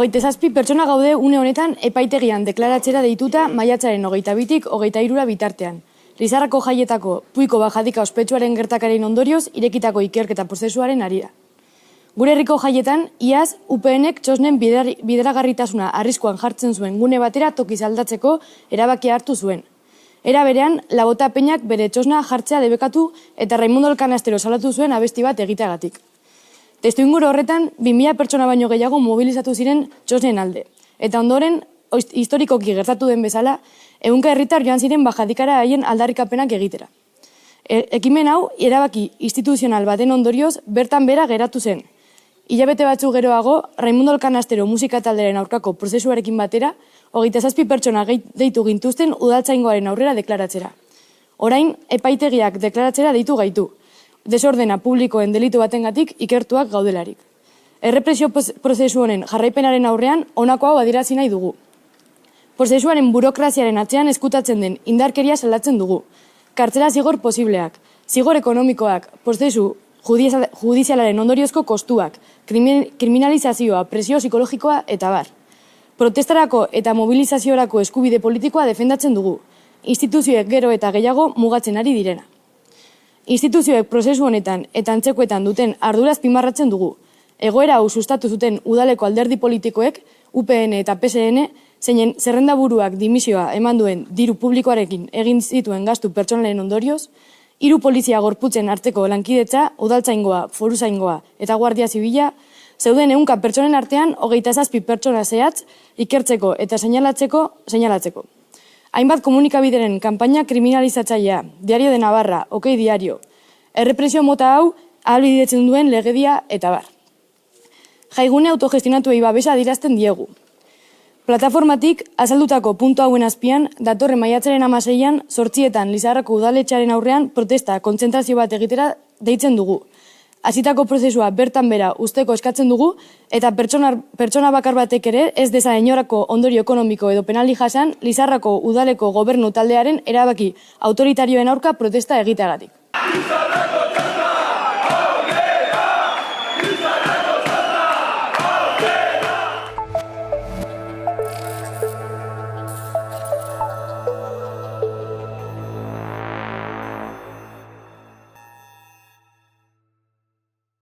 27 pertsona gaude une honetan epaitegian deklaratzera deituta maiatzaren 22tik 23 bitartean. Lizarrako jaietako Puiko bajadika ospetsuaren gertakaren ondorioz irekitako ikerketa prozesuaren harira. Gure herriko jaietan, iaz, UPNek txosnen bideragarritasuna arriskuan jartzen zuen gune batera tokiz aldatzeko erabakia hartu zuen. Era berean, Labota Peñak bere txosna jartzea debekatu eta Raimundo Elkanastero salatu zuen abesti bat egiteagatik. Testuinguru horretan, 2000 pertsona baino gehiago mobilizatu ziren txosnen alde. Eta ondoren, historikoki gertatu den bezala, ehunka herritar joan ziren bajadikara haien aldarrikapenak egitera. Ekimen hau, erabaki instituzional baten ondorioz, bertan bera geratu zen. Hilabete batzu geroago, Raimundo Elkanastero musika talderen aurkako prozesuarekin batera, 27 pertsona deitu gintuzten udaltzaingoaren aurrera deklaratzera. Orain, epaitegiak deklaratzera deitu gaitu. Desordena publikoen delitu batengatik ikertuak gaudelarik. Errepresio prozesu honen jarraipenaren aurrean honako hau adierazi nahi dugu. Prozesuaren burokraziaren atzean eskutatzen den indarkeria salatzen dugu. Kartzela zigor posibleak, zigor ekonomikoak, prozesu judizialaren ondoriozko kostuak, kriminalizazioa, presio psikologikoa eta bar. Protestarako eta mobilizaziorako eskubide politikoa defendatzen dugu. Instituzioek gero eta gehiago mugatzen ari direna. Instituzioek prozesu honetan eta antzekoetan duten arduraz pimarratzen dugu. Egoera hau sustatu zuten udaleko alderdi politikoek, UPN eta PSN, zeinen zerrendaburuak dimisioa eman duen diru publikoarekin egin zituen gastu pertsonalen ondorioz, 3 polizia gorputzen arteko lankidetza, udaltzaingoa, foruzaingoa eta guardia zibila, zeuden 100 pertsonen artean 27 pertsona zehatz ikertzeko eta seinalatzeko. Hainbat komunikabideren kanpaina kriminalizatzailea, Diario de Navarra, OK Diario, errepresio mota hau ahalbidetzen duen legedia eta bar. Jaigune autogestionatuei babesa adierazten diegu. Plataformatik azaldutako puntu hauen azpian, datorren maiatzaren 16an, 8etan Lizarrako udaletxearen aurrean protesta kontzentrazio bat egitera deitzen dugu. Hasitako prozesua bertan bera usteko eskatzen dugu eta pertsona bakar batek ere ez deza inorako ondorio ekonomiko edo penali jasan Lizarrako udaleko gobernu taldearen erabaki autoritarioen aurka protesta egiteagatik.